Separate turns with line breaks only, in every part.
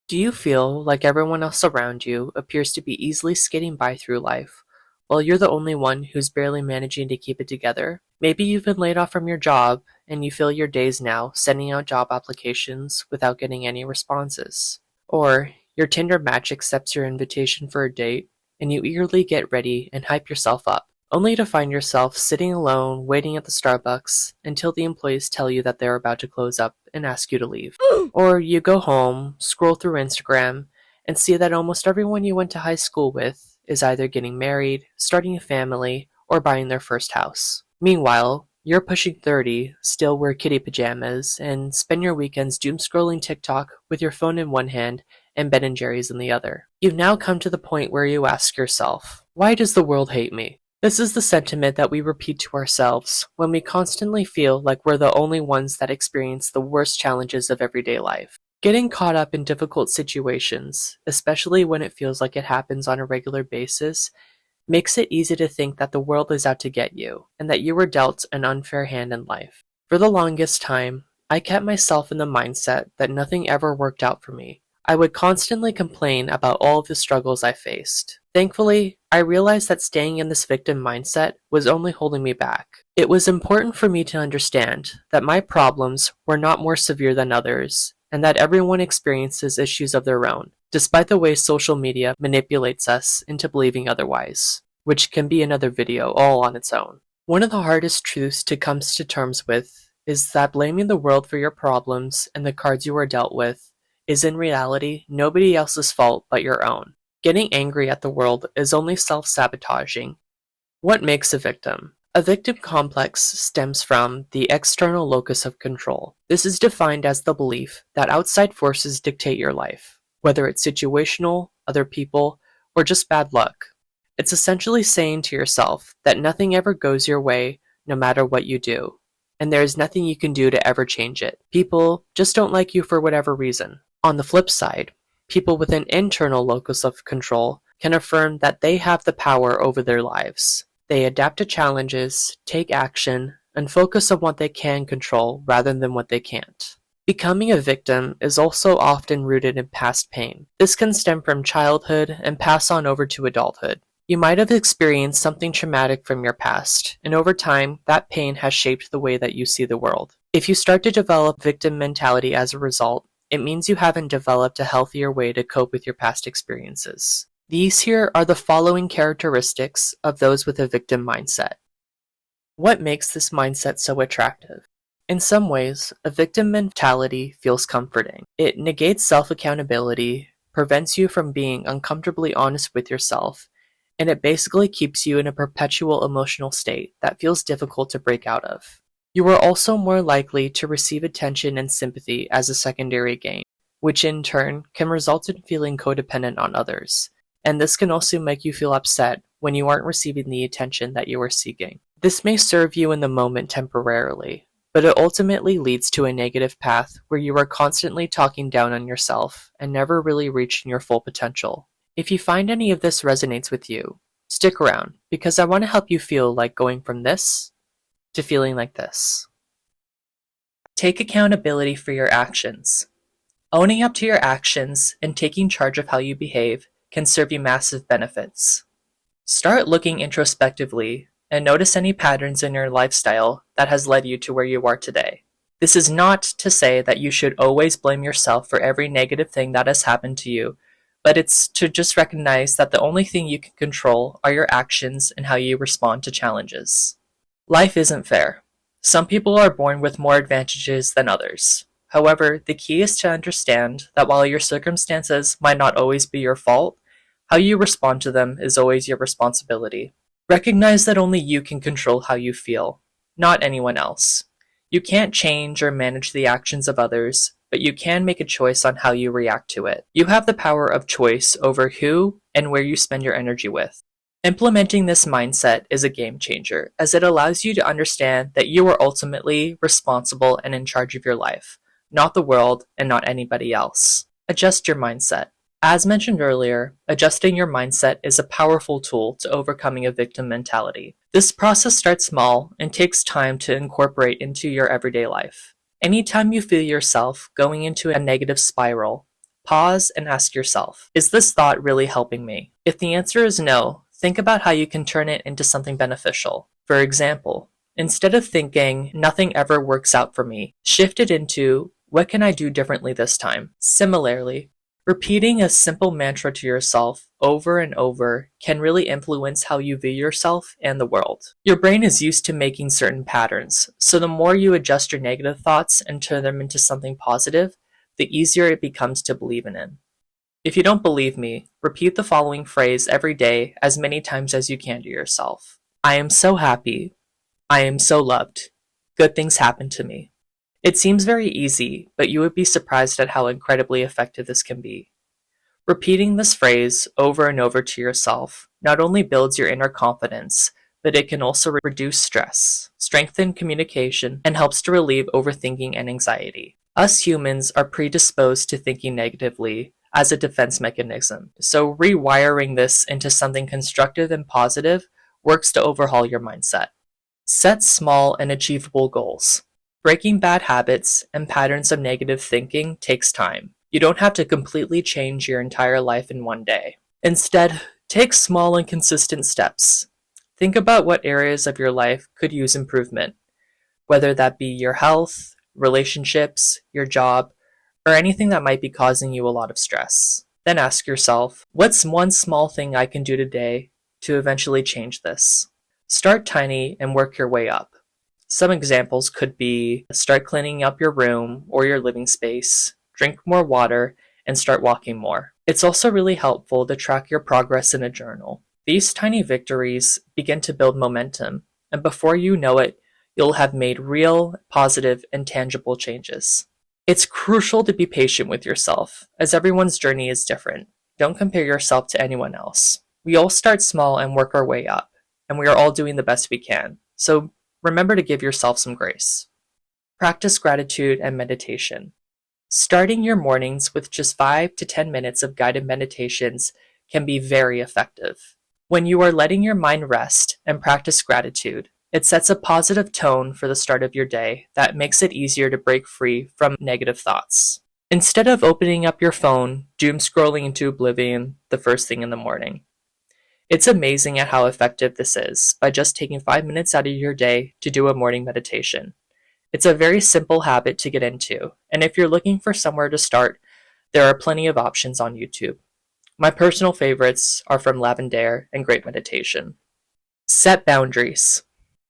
Do you feel like everyone else around you appears to be easily skating by through life, while you're the only one who's barely managing to keep it together? Maybe you've been laid off from your job and you fill your days now sending out job applications without getting any responses. Or your Tinder match accepts your invitation for a date and you eagerly get ready and hype yourself up, only to find yourself sitting alone waiting at the Starbucks until the employees tell you that they're about to close up and ask you to leave. Or you go home, scroll through Instagram, and see that almost everyone you went to high school with is either getting married, starting a family, or buying their first house. Meanwhile, you're pushing 30, still wear kitty pajamas, and spend your weekends doom scrolling TikTok with your phone in one hand and Ben and Jerry's in the other. You've now come to the point where you ask yourself, why does the world hate me? This is the sentiment that we repeat to ourselves when we constantly feel like we're the only ones that experience the worst challenges of everyday life. Getting caught up in difficult situations, especially when it feels like it happens on a regular basis, makes it easy to think that the world is out to get you and that you were dealt an unfair hand in life. For the longest time, I kept myself in the mindset that nothing ever worked out for me. I would constantly complain about all of the struggles I faced. Thankfully, I realized that staying in this victim mindset was only holding me back. It was important for me to understand that my problems were not more severe than others, and that everyone experiences issues of their own, despite the way social media manipulates us into believing otherwise, which can be another video all on its own. One of the hardest truths to come to terms with is that blaming the world for your problems and the cards you are dealt with is in reality nobody else's fault but your own. Getting angry at the world is only self-sabotaging. What makes a victim? A victim complex stems from the external locus of control. This is defined as the belief that outside forces dictate your life, whether it's situational, other people, or just bad luck. It's essentially saying to yourself that nothing ever goes your way no matter what you do, and there is nothing you can do to ever change it. People just don't like you for whatever reason. On the flip side, people with an internal locus of control can affirm that they have the power over their lives. They adapt to challenges, take action, and focus on what they can control rather than what they can't. Becoming a victim is also often rooted in past pain. This can stem from childhood and pass on over to adulthood. You might have experienced something traumatic from your past, and over time, that pain has shaped the way that you see the world. If you start to develop victim mentality as a result, it means you haven't developed a healthier way to cope with your past experiences. These here are the following characteristics of those with a victim mindset. What makes this mindset so attractive? In some ways, a victim mentality feels comforting. It negates self-accountability, prevents you from being uncomfortably honest with yourself, and it basically keeps you in a perpetual emotional state that feels difficult to break out of. You are also more likely to receive attention and sympathy as a secondary gain, which in turn can result in feeling codependent on others, and this can also make you feel upset when you aren't receiving the attention that you are seeking. This may serve you in the moment temporarily, but it ultimately leads to a negative path where you are constantly talking down on yourself and never really reaching your full potential. If you find any of this resonates with you, stick around, because I want to help you feel like going from this to feeling like this. Take accountability for your actions. Owning up to your actions and taking charge of how you behave can serve you massive benefits. Start looking introspectively and notice any patterns in your lifestyle that has led you to where you are today. This is not to say that you should always blame yourself for every negative thing that has happened to you, but it's to just recognize that the only thing you can control are your actions and how you respond to challenges. Life isn't fair. Some people are born with more advantages than others. However, the key is to understand that while your circumstances might not always be your fault, how you respond to them is always your responsibility. Recognize that only you can control how you feel, not anyone else. You can't change or manage the actions of others, but you can make a choice on how you react to it. You have the power of choice over who and where you spend your energy with. Implementing this mindset is a game changer, as it allows you to understand that you are ultimately responsible and in charge of your life, not the world and not anybody else. Adjust your mindset. As mentioned earlier, adjusting your mindset is a powerful tool to overcoming a victim mentality. This process starts small and takes time to incorporate into your everyday life. Anytime you feel yourself going into a negative spiral, Pause and ask yourself, is this thought really helping me? If the answer is no, think about how you can turn it into something beneficial. For example, instead of thinking, nothing ever works out for me, shift it into, what can I do differently this time? Similarly, repeating a simple mantra to yourself over and over can really influence how you view yourself and the world. Your brain is used to making certain patterns, so the more you adjust your negative thoughts and turn them into something positive, the easier it becomes to believe in it. If you don't believe me, repeat the following phrase every day as many times as you can to yourself. I am so happy. I am so loved. Good things happen to me. It seems very easy, but you would be surprised at how incredibly effective this can be. Repeating this phrase over and over to yourself not only builds your inner confidence, but it can also reduce stress, strengthen communication, and helps to relieve overthinking and anxiety. Us humans are predisposed to thinking negatively as a defense mechanism, so rewiring this into something constructive and positive works to overhaul your mindset. Set small and achievable goals. Breaking bad habits and patterns of negative thinking takes time. You don't have to completely change your entire life in one day. Instead, take small and consistent steps. Think about what areas of your life could use improvement, whether that be your health, relationships, your job, or anything that might be causing you a lot of stress. Then ask yourself, what's one small thing I can do today to eventually change this? Start tiny and work your way up. Some examples could be start cleaning up your room or your living space, drink more water, and start walking more. It's also really helpful to track your progress in a journal. These tiny victories begin to build momentum, and before you know it, you'll have made real, positive, and tangible changes. It's crucial to be patient with yourself, as everyone's journey is different. Don't compare yourself to anyone else. We all start small and work our way up, and we are all doing the best we can. So remember to give yourself some grace. Practice gratitude and meditation. Starting your mornings with just 5 to 10 minutes of guided meditations can be very effective. When you are letting your mind rest and practice gratitude, it sets a positive tone for the start of your day that makes it easier to break free from negative thoughts. Instead of opening up your phone, doom scrolling into oblivion the first thing in the morning. It's amazing at how effective this is by just taking 5 minutes out of your day to do a morning meditation. It's a very simple habit to get into, and if you're looking for somewhere to start, there are plenty of options on YouTube. My personal favorites are from Lavendaire and Great Meditation. Set boundaries.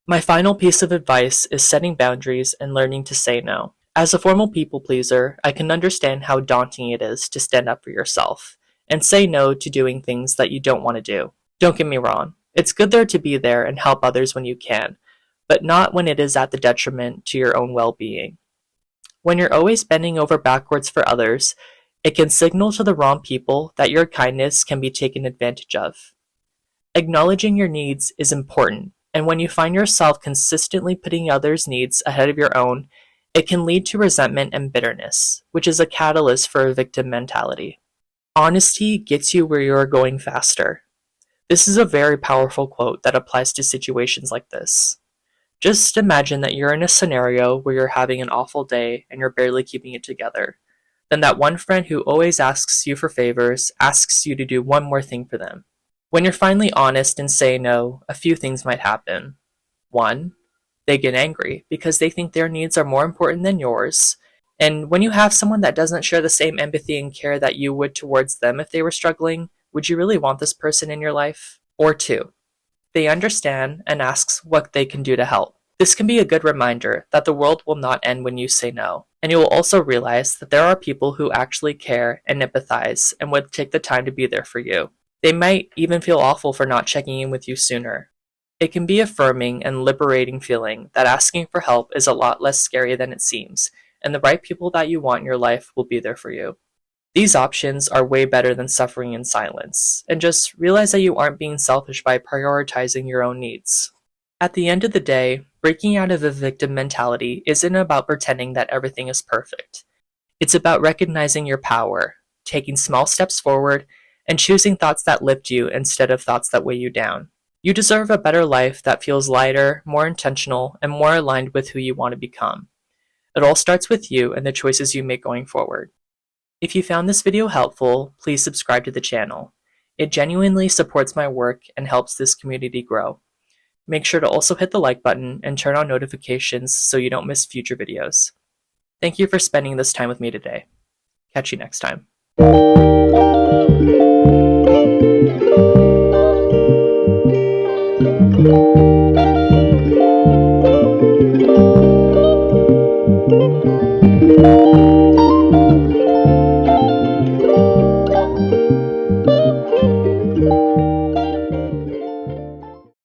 My final piece of advice is setting boundaries and learning to say no. As a formal people pleaser, I can understand how daunting it is to stand up for yourself and say no to doing things that you don't want to do. Don't get me wrong, it's good there to be there and help others when you can, but not when it is at the detriment to your own well-being. When you're always bending over backwards for others, it can signal to the wrong people that your kindness can be taken advantage of. Acknowledging your needs is important, and when you find yourself consistently putting others' needs ahead of your own, it can lead to resentment and bitterness, which is a catalyst for a victim mentality. Honesty gets you where you are going faster. This is a very powerful quote that applies to situations like this. Just imagine that you're in a scenario where you're having an awful day and you're barely keeping it together. Then that one friend who always asks you for favors asks you to do one more thing for them. When you're finally honest and say no, a few things might happen. 1. They get angry because they think their needs are more important than yours. And when you have someone that doesn't share the same empathy and care that you would towards them if they were struggling, would you really want this person in your life? Or 2. They understand and asks what they can do to help. This can be a good reminder that the world will not end when you say no. And you will also realize that there are people who actually care and empathize and would take the time to be there for you. They might even feel awful for not checking in with you sooner. It can be affirming and liberating feeling that asking for help is a lot less scary than it seems, and the right people that you want in your life will be there for you. These options are way better than suffering in silence, and just realize that you aren't being selfish by prioritizing your own needs. At the end of the day, breaking out of a victim mentality isn't about pretending that everything is perfect. It's about recognizing your power, taking small steps forward, and choosing thoughts that lift you instead of thoughts that weigh you down. You deserve a better life that feels lighter, more intentional, and more aligned with who you want to become. It all starts with you and the choices you make going forward. If you found this video helpful, please subscribe to the channel. It genuinely supports my work and helps this community grow. Make sure to also hit the like button and turn on notifications so you don't miss future videos. Thank you for spending this time with me today. Catch you next time.